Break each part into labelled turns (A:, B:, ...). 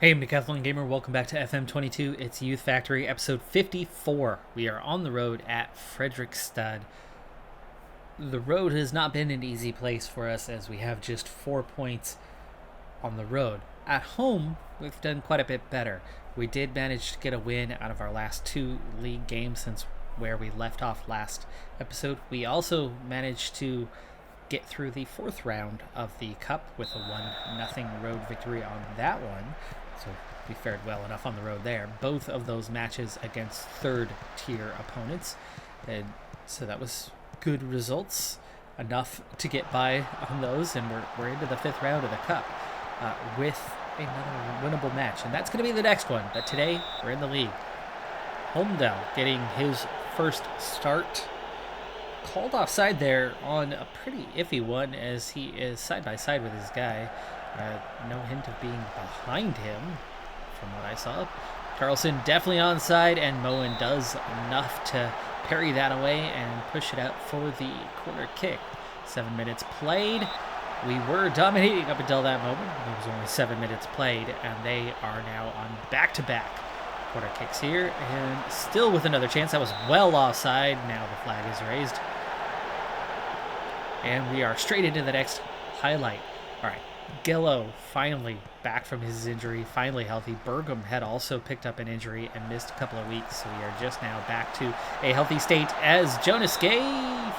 A: Hey, I'm Decathlon Gamer. Welcome back to FM22. It's Youth Factory, episode 54. We are on the road at Fredrikstad. The road has not been an easy place for us as we have just 4 points on the road. At home, we've done quite a bit better. We did manage to get a win out of our last two league games since where we left off last episode. We also managed to get through the fourth round of the cup with a 1-0 road victory on that one. So we fared well enough on the road there. Both of those matches against third-tier opponents. And so that was good results, enough to get by on those. And we're into the fifth round of the cup with another winnable match. And that's going to be the next one. But today, we're in the league. Holmdal getting his first start. Called offside there on a pretty iffy one as he is side by side with his guy. No hint of being behind him from what I saw. Carlson definitely onside, and Moen does enough to parry that away and push it out for the corner kick. 7 minutes played. We were dominating up until that moment. It was only 7 minutes played, and they are now on back-to-back corner kicks here, and still with another chance. That was well offside. Now the flag is raised. And we are straight into the next highlight. All right, Gillo finally back from his injury, finally healthy. Bergam had also picked up an injury and missed a couple of weeks, so we are just now back to a healthy state as Jonas Gay,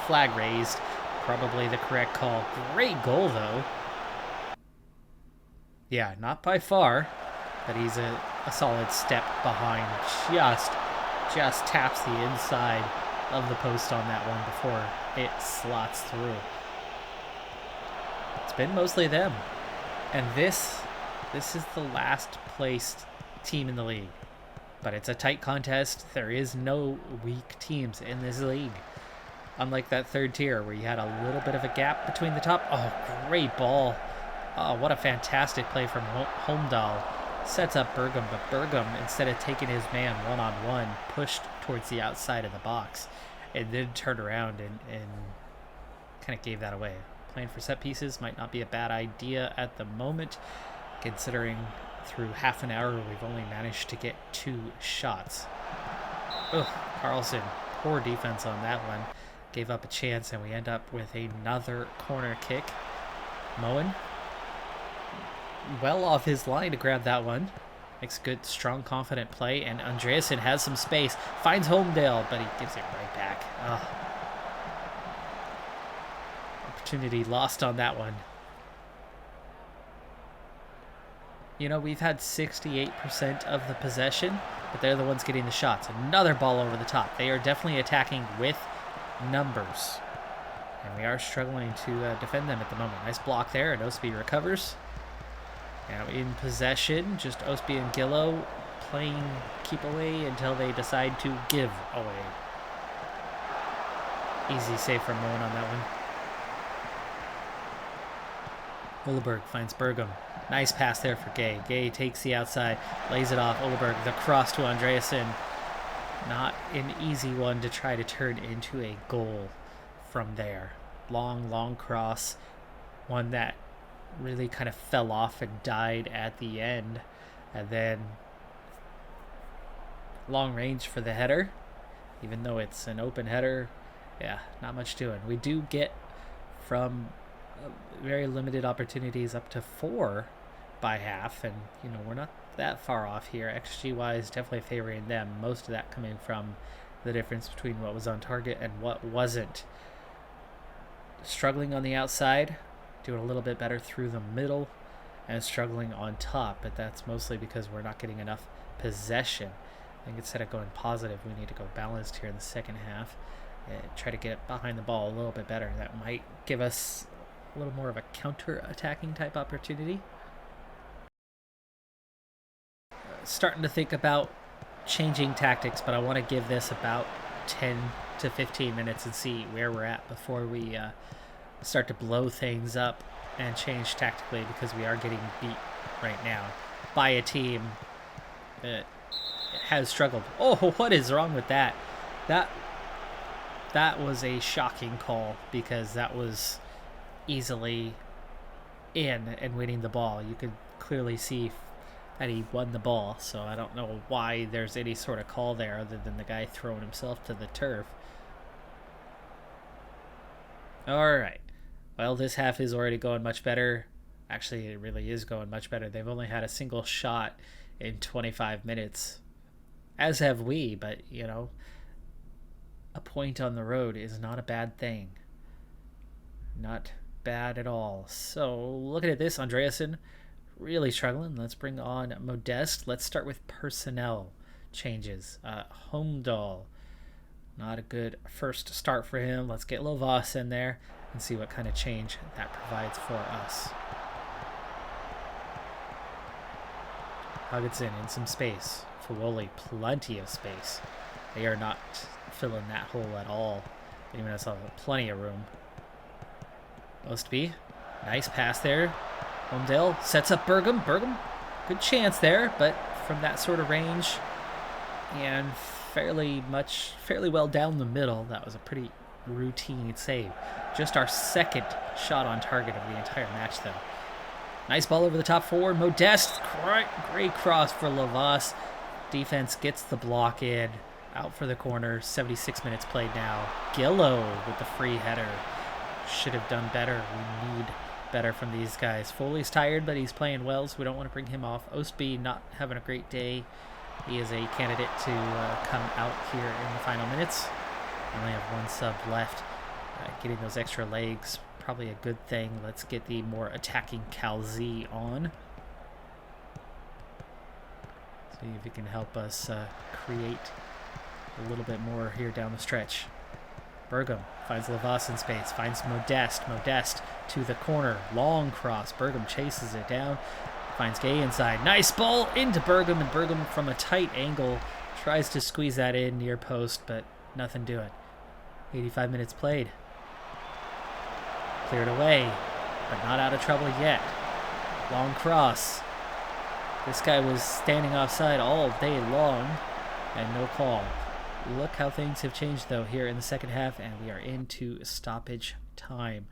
A: flag raised. Probably the correct call. Great goal, though. Yeah, not by far, but he's a solid step behind. Just taps the inside of the post on that one before it slots through. It's been mostly them. And this is the last placed team in the league. But it's a tight contest. There is no weak teams in this league. Unlike that third tier where you had a little bit of a gap between the top. Oh, great ball. Oh, what a fantastic play from Holmdal. Sets up Bergam, but Bergam, instead of taking his man one-on-one, pushed towards the outside of the box and then turned around and kind of gave that away. Playing for set pieces might not be a bad idea at the moment, considering through half an hour we've only managed to get 2 shots. Ugh, Carlson, poor defense on that one. Gave up a chance, and we end up with another corner kick. Moen, well off his line to grab that one. Makes a good, strong, confident play, and Andreasen has some space. Finds Holmdal, but he gives it right back. Ugh. Opportunity lost on that one. You know, we've had 68% of the possession, but they're the ones getting the shots. Another ball over the top. They are definitely attacking with numbers. And we are struggling to defend them at the moment. Nice block there, and Osby recovers. Now in possession, just Osby and Gillo playing keep away until they decide to give away. Easy save from Moen on that one. Olleberg finds Bergam. Nice pass there for Gay. Gay takes the outside, lays it off. Olleberg, the cross to Andreasen. Not an easy one to try to turn into a goal from there. Long cross. One that really kind of fell off and died at the end. And then long range for the header. Even though it's an open header, yeah, not much doing. We do get from very limited opportunities up to 4 by half, and you know, we're not that far off here. XG wise, definitely favoring them. Most of that coming from the difference between what was on target and what wasn't. Struggling on the outside, doing a little bit better through the middle, and struggling on top, but that's mostly because we're not getting enough possession. I think instead of going positive, we need to go balanced here in the second half and try to get behind the ball a little bit better. That might give us a little more of a counter-attacking type opportunity. Starting to think about changing tactics, but I want to give this about 10 to 15 minutes and see where we're at before we start to blow things up and change tactically, because we are getting beat right now by a team that has struggled. Oh, what is wrong with that? That was a shocking call, because that was easily in and winning the ball. You could clearly see had he won the ball, so I don't know why there's any sort of call there other than the guy throwing himself to the turf. All right. Well, this half is already going much better. Actually, it really is going much better. They've only had a single shot in 25 minutes, as have we, but, you know, a point on the road is not a bad thing. Not bad at all. So, looking at this, Andreasen really struggling. Let's bring on Modeste. Let's start with personnel changes. Homdahl, not a good first start for him. Let's get Lovas in there and see what kind of change that provides for us. Hugginson in some space. Fawoli, plenty of space. They are not filling that hole at all. Even has plenty of room. Ostby, nice pass there. Homdale sets up Bergam. Bergam, good chance there, but from that sort of range and fairly well down the middle, that was a pretty routine save. Just our second shot on target of the entire match, though. Nice ball over the top forward. Modeste, great cross for Lovas. Defense gets the block in. Out for the corner. 76 minutes played now. Gillo with the free header. Should have done better. We need better from these guys. Foley's tired, but he's playing well, so we don't want to bring him off. Ostby not having a great day. He is a candidate to come out here in the final minutes. We only have one sub left. Getting those extra legs, probably a good thing. Let's get the more attacking Calzi on. See if he can help us create a little bit more here down the stretch. Bergam finds Lovas in space, finds Modeste. Modeste to the corner, long cross. Bergam chases it down, finds Gay inside. Nice ball into Bergam, and Bergam from a tight angle tries to squeeze that in near post, but nothing doing. 85 minutes played. Cleared away, but not out of trouble yet. Long cross. This guy was standing offside all day long, and no call. Look how things have changed, though, here in the second half, and we are into stoppage time.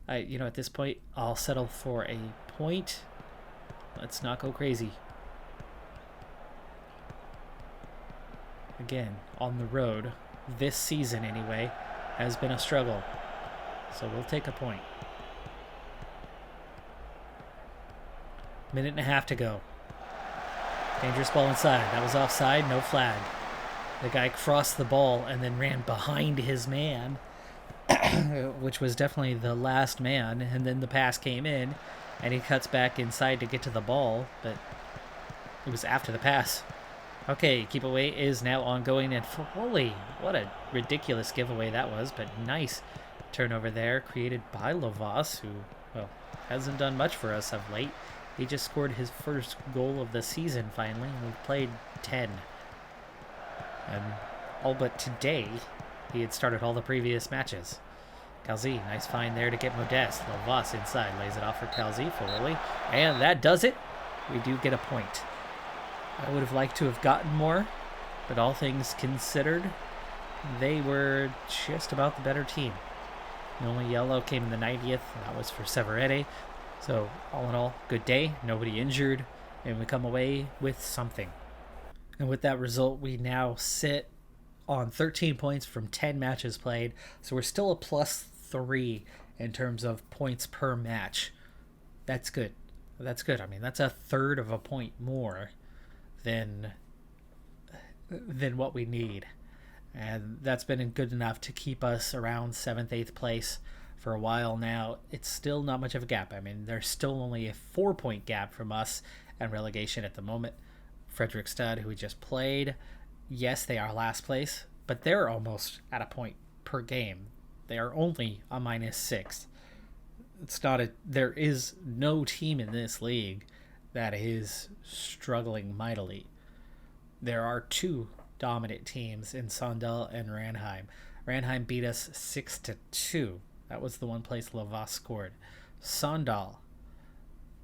A: At this point, I'll settle for a point. Let's not go crazy. Again, on the road, this season anyway, has been a struggle. So we'll take a point. Minute and a half to go. Dangerous ball inside. That was offside, no flag. The guy crossed the ball and then ran behind his man, which was definitely the last man, and then the pass came in, and he cuts back inside to get to the ball, but it was after the pass. Okay, keep away is now ongoing, and holy, what a ridiculous giveaway that was, but nice turnover there, created by Lovas, who, well, hasn't done much for us of late. He just scored his first goal of the season finally, and we've played 10. And all but today, he had started all the previous matches. Calzi, nice find there to get Modeste. Lovas inside, lays it off for Calzi, Foley, and that does it. We do get a point. I would have liked to have gotten more, but all things considered, they were just about the better team. The only yellow came in the 90th, and that was for Severete. So, all in all, good day, nobody injured, and we come away with something. And with that result, we now sit on 13 points from 10 matches played. So we're still a +3 in terms of points per match. That's good. That's good. I mean, that's a third of a point more than what we need. And that's been good enough to keep us around 7th, 8th place for a while now. It's still not much of a gap. I mean, there's still only a 4-point gap from us and relegation at the moment. Fredrikstad, who we just played, yes, they are last place, but they're almost at a point per game. They are only a -6. There is no team in this league that is struggling mightily. There are two dominant teams in Sandal and Ranheim. Ranheim beat us 6-2. That was the one place Lovas scored. Sandal,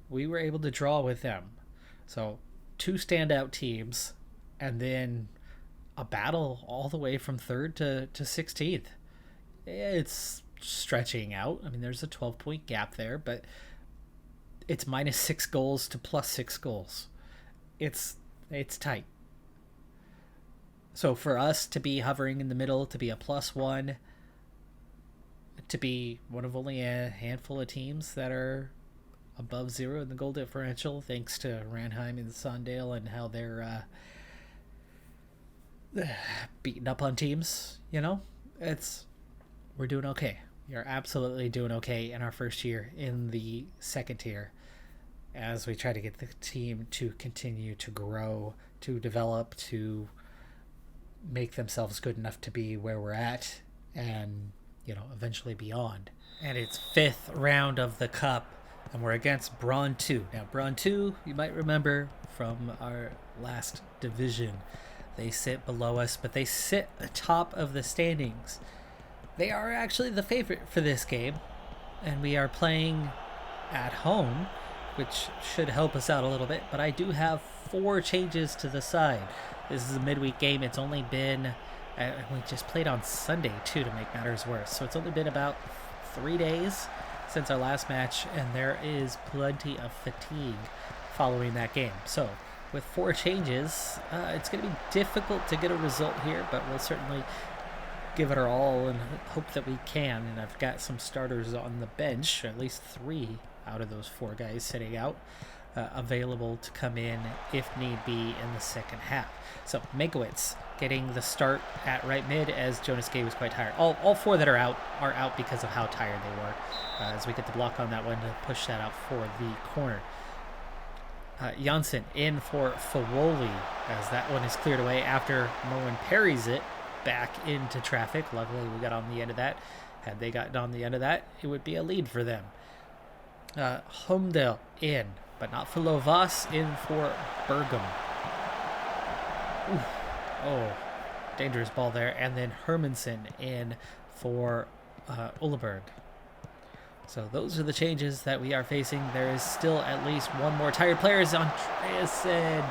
A: we were able to draw with them. So, two standout teams, and then a battle all the way from 3rd to 16th. It's stretching out. I mean, there's a 12-point gap there, but it's -6 goals to +6 goals. it's tight. So for us to be hovering in the middle, to be a +1, to be one of only a handful of teams that are above 0 in the goal differential, thanks to Ranheim and Sondale and how they're beating up on teams, we're doing okay. We're absolutely doing okay in our first year in the second tier as we try to get the team to continue to grow, to develop, to make themselves good enough to be where we're at and, eventually beyond. And it's 5th round of the Cup, and we're against Braun 2. Now, Braun 2, you might remember from our last division, they sit below us, but they sit atop of the standings. They are actually the favorite for this game, and we are playing at home, which should help us out a little bit, but I do have 4 changes to the side. This is a midweek game. It's only been, we just played on Sunday too, to make matters worse. So it's only been about 3 days since our last match, and there is plenty of fatigue following that game. So with 4 changes, it's going to be difficult to get a result here, but we'll certainly give it our all and hope that we can. And I've got some starters on the bench, at least 3 out of those 4 guys sitting out, available to come in if need be in the second half. So Mankiewicz getting the start at right mid, as Jonas Gay was quite tired. All 4 that are out because of how tired they were, as we get the block on that one to push that out for the corner. Janssen in for Fawoli, as that one is cleared away after Moen parries it back into traffic. Luckily we got on the end of that. Had they gotten on the end of that, it would be a lead for them. Homdale in, but not for Lovas, in for Bergam. Ooh. Oh, dangerous ball there. And then Hermansen in for Uleberg. So those are the changes that we are facing. There is still at least one more tired player. Is Andreasen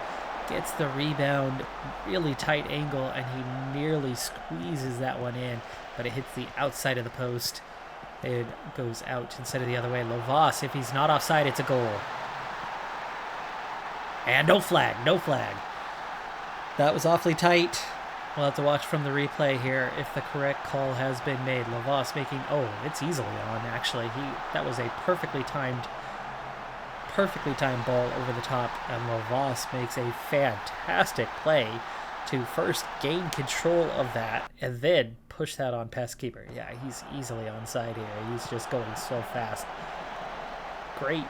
A: gets the rebound, really tight angle, and he nearly squeezes that one in, but it hits the outside of the post. It goes out instead of the other way. Lovas, if he's not offside, it's a goal. And no flag. That was awfully tight. We'll have to watch from the replay here if the correct call has been made. Lovas making, it's easily on, actually. That was a perfectly timed ball over the top, and Lovas makes a fantastic play to first gain control of that and then push that on past keeper. Yeah, he's easily onside here. He's just going so fast. Great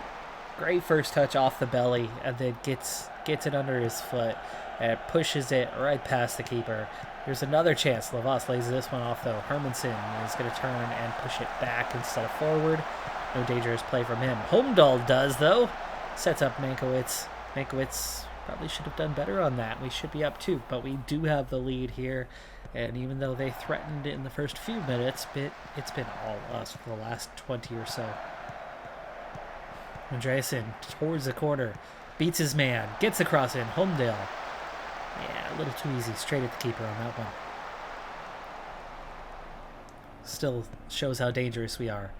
A: first touch off the belly, and then gets it under his foot and pushes it right past the keeper. There's another chance. Lovas lays this one off, though. Hermansen is going to turn and push it back instead of forward. No dangerous play from him. Homdahl does, though. Sets up Mankiewicz. Mankiewicz probably should have done better on that. We should be up 2, but we do have the lead here. And even though they threatened in the first few minutes, it's been all us for the last 20 or so. Andreasen towards the corner. Beats his man. Gets across in. Homdale. Yeah, a little too easy. Straight at the keeper on that one. Still shows how dangerous we are.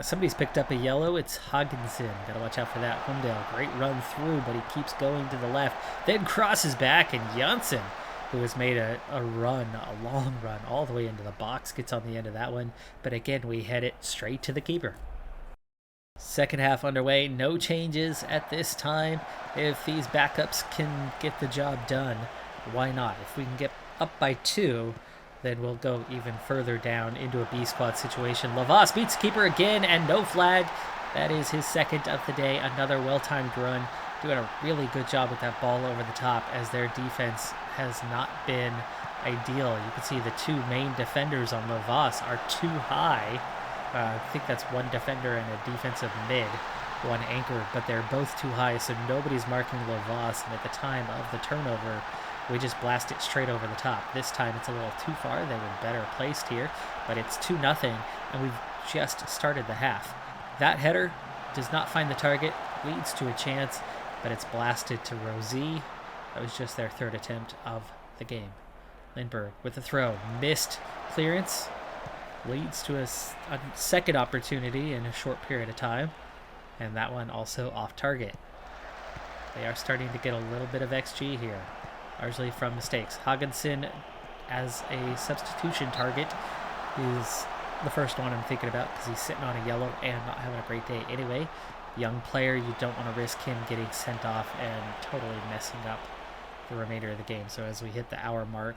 A: Somebody's picked up a yellow. It's Haagensen. Got to watch out for that. Homdale, great run through, but he keeps going to the left. Then crosses back, and Janssen, who has made a long run, all the way into the box, gets on the end of that one. But again, we head it straight to the keeper. Second half underway. No changes at this time. If these backups can get the job done, why not? If we can get up by 2, then we'll go even further down into a B squad situation. Lovas beats keeper again, and no flag. That is his second of the day. Another well-timed run. Doing a really good job with that ball over the top, as their defense has not been ideal. You can see the 2 main defenders on Lovas are too high. I think that's one defender and a defensive mid, one anchor, but they're both too high, so nobody's marking Lovas. And at the time of the turnover, we just blast it straight over the top. This time it's a little too far. They were better placed here, but it's 2-0, and we've just started the half. That header does not find the target, leads to a chance, but it's blasted to Rosie. That was just their 3rd attempt of the game. Lindbergh with the throw. Missed clearance. Leads to a second opportunity in a short period of time. And that one also off target. They are starting to get a little bit of XG here, largely from mistakes. Haagensen as a substitution target is the first one I'm thinking about because he's sitting on a yellow and not having a great day anyway. Young player, you don't want to risk him getting sent off and totally messing up the remainder of the game. So as we hit the hour mark,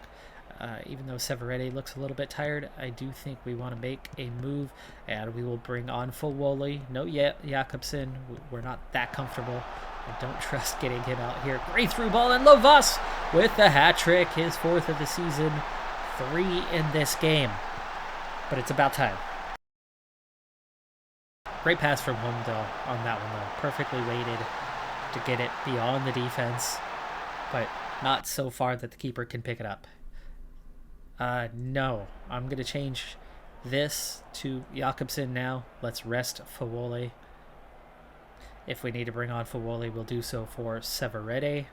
A: even though Severede looks a little bit tired, I do think we want to make a move, and we will bring on Fawoli. No, Jakobsen. We're not that comfortable. I don't trust getting him out here. Great through ball, and Lovas with the hat trick, his 4th of the season, 3 in this game. But it's about time. Great pass from Holmdal on that one, though. Perfectly weighted to get it beyond the defense, but not so far that the keeper can pick it up. No, I'm going to change this to Jakobsen now. Let's rest Fawoli. If we need to bring on Fawoli, we'll do so for Severede.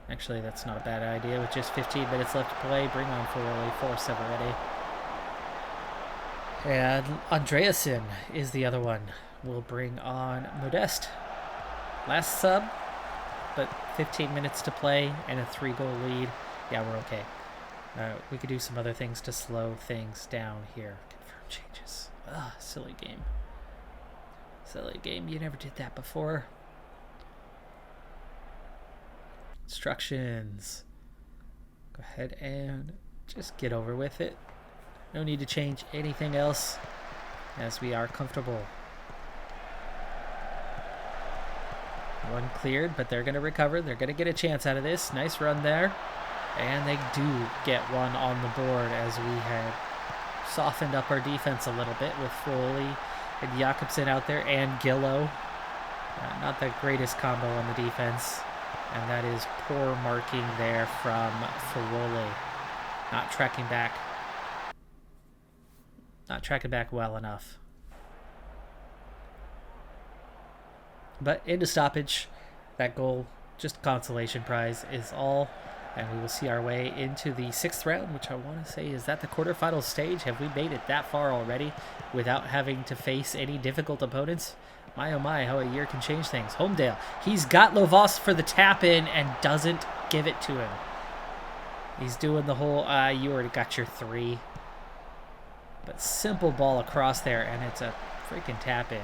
A: Actually, that's not a bad idea. With just 15 minutes left to play, bring on Fawoli for Severede. And Andreasen is the other one. We'll bring on Modeste. Last sub, but 15 minutes to play and a 3-goal lead. Yeah, we're okay. We could do some other things to slow things down here. Confirm changes. Ugh, silly game. Silly game. You never did that before. Instructions. Go ahead and just get over with it. No need to change anything else as we are comfortable. One cleared, but they're going to recover. They're going to get a chance out of this. Nice run there. And they do get one on the board as we had softened up our defense a little bit with Foley and Jakobsen out there and Gillo. Not the greatest combo on the defense. And that is poor marking there from Foley. Not tracking back well enough. But into stoppage, that goal, just a consolation prize, is all. And we will see our way into the 6th round, which I want to say, is that the quarterfinal stage? Have we made it that far already without having to face any difficult opponents? My oh my, how a year can change things. Holmdale, he's got Lovas for the tap in and doesn't give it to him. He's doing the whole, you already got your 3. But simple ball across there, and it's a freaking tap in.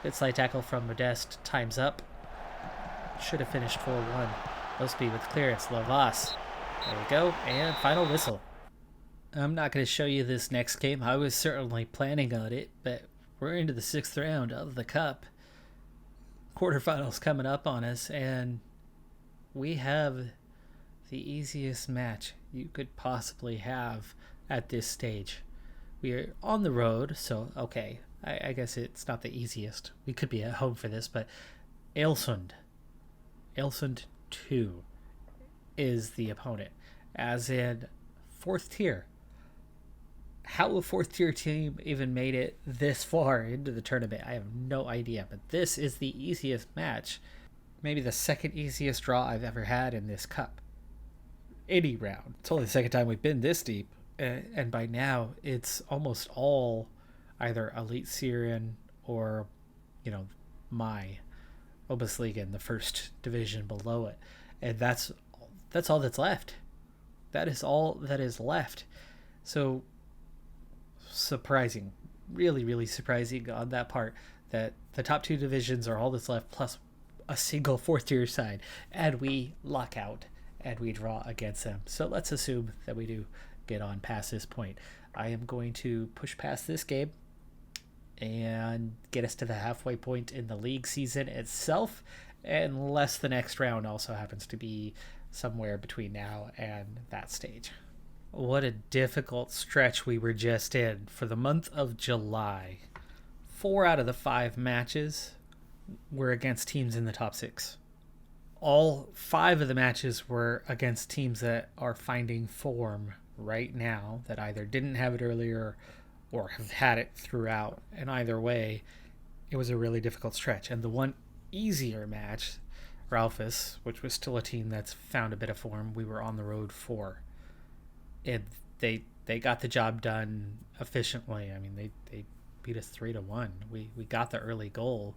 A: Good slide tackle from Modeste. Time's up. Should have finished 4-1. Low speed with clearance. Lovas. There we go. And final whistle. I'm not going to show you this next game. I was certainly planning on it, but we're into the 6th round of the Cup. Quarterfinals coming up on us, and we have the easiest match you could possibly have at this stage. We are on the road, so okay, I guess it's not the easiest. We could be at home for this, but Ålesund 2 is the opponent, as in 4th tier. How a 4th tier team even made it this far into the tournament, I have no idea, but this is the easiest match, maybe the 2nd easiest draw I've ever had in this cup. Any round. It's only the 2nd time we've been this deep, and by now it's almost all either Elite Syrian or, my Obusliga, the 1st division below it. And that's all that's left. That is all that is left. So surprising, really, really surprising on that part that the top 2 divisions are all that's left, plus a single 4th tier side, and we lock out and we draw against them. So let's assume that we do get on past this point. I am going to push past this game and get us to the halfway point in the league season itself, unless the next round also happens to be somewhere between now and that stage. What a difficult stretch we were just in. For the month of July, 4 out of the 5 matches were against teams in the top 6. All 5 of the matches were against teams that are finding form right now, that either didn't have it earlier or have had it throughout. And either way, it was a really difficult stretch. And the one easier match, Ralphus, which was still a team that's found a bit of form, we were on the road for. And they got the job done efficiently. I mean, they beat us 3-1. We got the early goal,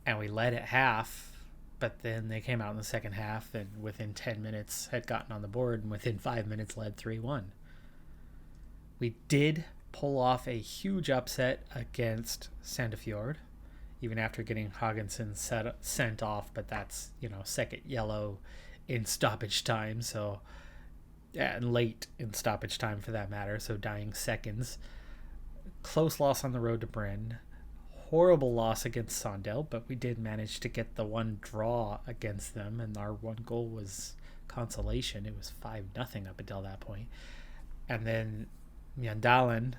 A: and we led at half, but then they came out in the second half and within 10 minutes had gotten on the board, and within 5 minutes led 3-1. We did pull off a huge upset against Sandefjord, even after getting Haagensen sent off, but that's, second yellow in stoppage time, so and late in stoppage time for that matter, so dying seconds. Close loss on the road to Bryn. Horrible loss against Sondel, but we did manage to get the one draw against them, and our one goal was consolation. It was 5-0 up until that point. And then Mjøndalen,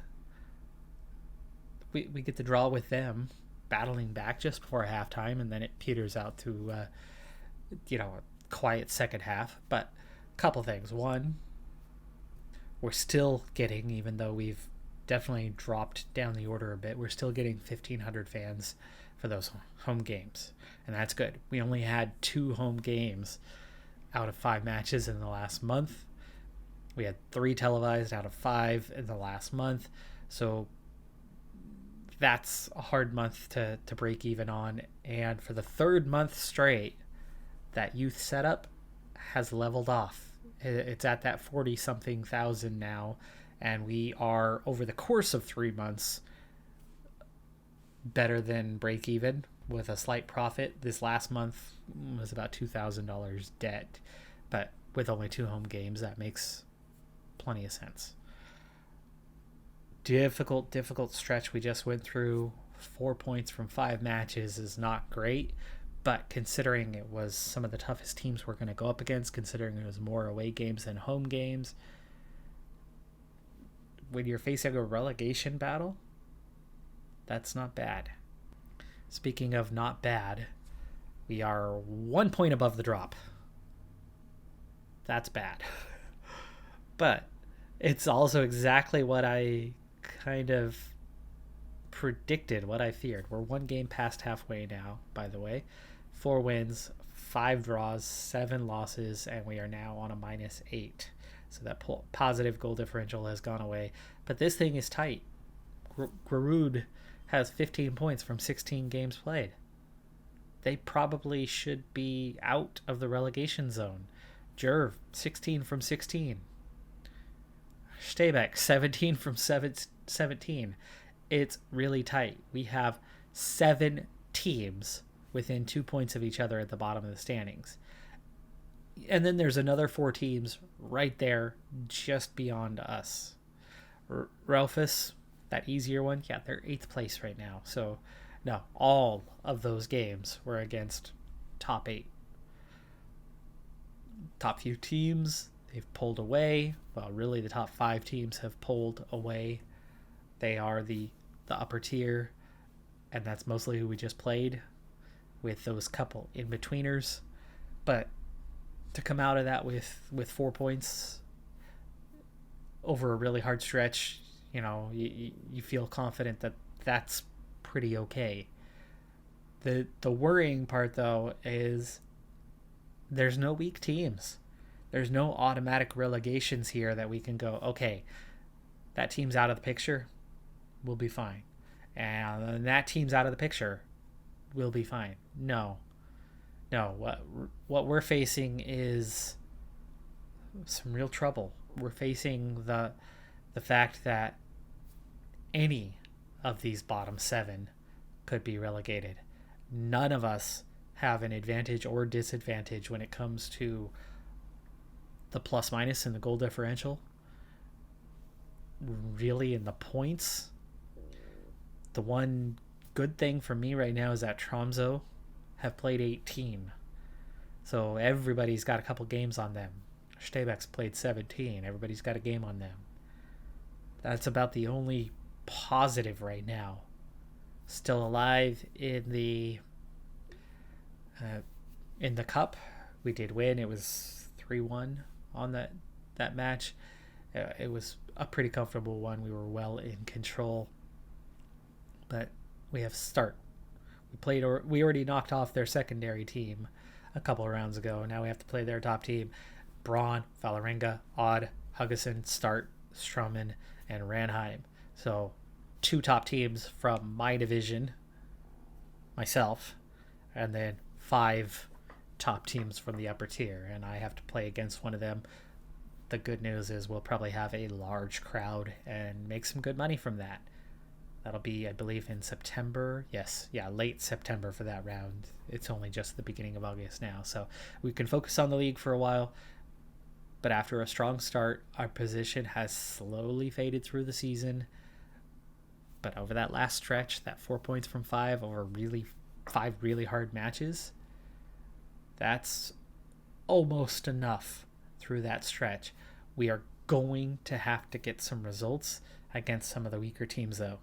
A: we get the draw with them, battling back just before halftime, and then it peters out to a quiet second half. But a couple things. One, we're still getting, even though we've definitely dropped down the order a bit, we're still getting 1,500 fans for those home games, and that's good. We only had 2 home games out of 5 matches in the last month. We had 3 televised out of 5 in the last month, so that's a hard month to break even on. And for the 3rd month straight, that youth setup has leveled off. It's at that 40-something thousand now, and we are, over the course of 3 months, better than break even with a slight profit. This last month was about $2,000 debt, but with only 2 home games, that makes plenty of sense. Difficult stretch we just went through. 4 points from 5 matches is not great, but considering it was some of the toughest teams we're going to go up against, considering it was more away games than home games, when you're facing a relegation battle, that's not bad. Speaking of not bad, we are 1 point above the drop. That's bad. But it's also exactly what I kind of predicted, what I feared. We're 1 game past halfway now, by the way. 4 wins, 5 draws, 7 losses, and we are now on a -8. So that positive goal differential has gone away. But this thing is tight. Grorud has 15 points from 16 games played. They probably should be out of the relegation zone. Jerv, 16 from 16. Stebeck, 17 from 17. It's really tight. We have 7 teams within 2 points of each other at the bottom of the standings. And then there's another 4 teams right there just beyond us. Raufoss, that easier one, yeah, they're 8th place right now. So, no, all of those games were against top 8. Top few teams, they've pulled away. Well, really the top 5 teams have pulled away. They are the upper tier, and that's mostly who we just played, with those couple in-betweeners. But to come out of that with 4 points over a really hard stretch, you feel confident that that's pretty okay. The worrying part, though, is there's no weak teams. There's no automatic relegations here that we can go, okay, that team's out of the picture, we'll be fine. And that team's out of the picture, we'll be fine. No, what we're facing is some real trouble. We're facing the fact that any of these bottom 7 could be relegated. None of us have an advantage or disadvantage when it comes to the plus minus and the goal differential. Really, in the points, the one good thing for me right now is that Tromsø have played 18. So everybody's got a couple games on them. Stebeck's played 17. Everybody's got a game on them. That's about the only positive right now. Still alive in the cup. We did win. It was 3-1 on that match. It was a pretty comfortable one. We were well in control. But we have start. We already knocked off their secondary team a couple of rounds ago. Now we have to play their top team. Braun, Valerenga, Odd, Huggeson, Start, Strummen, and Ranheim. So 2 top teams from my division, myself, and then 5 top teams from the upper tier, and I have to play against one of them. The good news is we'll probably have a large crowd and make some good money from that. That'll be, I believe, in September. Late September for that round. It's only just the beginning of August now, so we can focus on the league for a while. But after a strong start, our position has slowly faded through the season. But over that last stretch, that 4 points from 5 over 5 really hard matches, that's almost enough through that stretch. We are going to have to get some results against some of the weaker teams, though.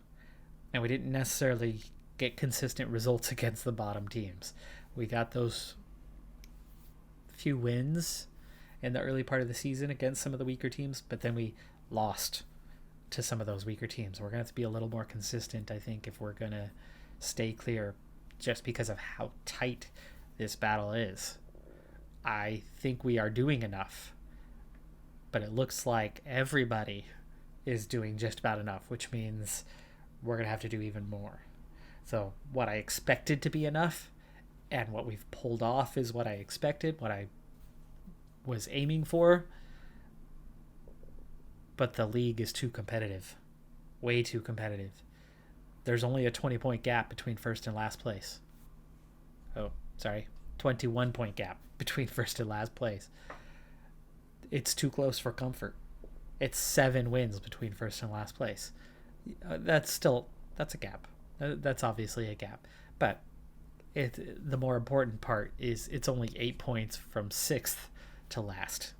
A: And we didn't necessarily get consistent results against the bottom teams. We got those few wins in the early part of the season against some of the weaker teams, but then we lost to some of those weaker teams. We're going to have to be a little more consistent, I think, if we're going to stay clear, just because of how tight this battle is. I think we are doing enough, but it looks like everybody is doing just about enough, which means we're going to have to do even more. So what I expected to be enough and what we've pulled off is what I expected, what I was aiming for. But the league is too competitive. Way too competitive. There's only a 20-point gap between first and last place. 21-point gap between first and last place. It's too close for comfort. It's 7 wins between first and last place. That's a gap. That's obviously a gap. But the more important part is it's only 8 points from 6th to last.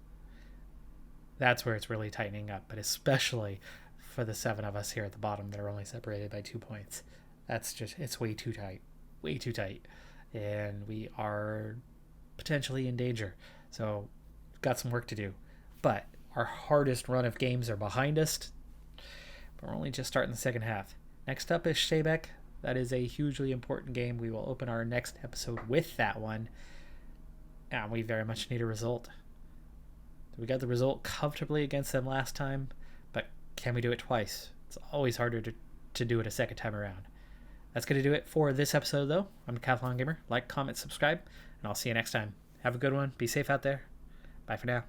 A: That's where it's really tightening up, but especially for the 7 of us here at the bottom that are only separated by 2 points. It's way too tight. And we are potentially in danger. So we've got some work to do. But our hardest run of games are behind us. But we're only just starting the second half. Next up is Shebeck. That is a hugely important game. We will open our next episode with that one. And we very much need a result. We got the result comfortably against them last time, but can we do it twice? It's always harder to do it a second time around. That's going to do it for this episode, though. I'm Decathlon Gamer. Like, comment, subscribe, and I'll see you next time. Have a good one. Be safe out there. Bye for now.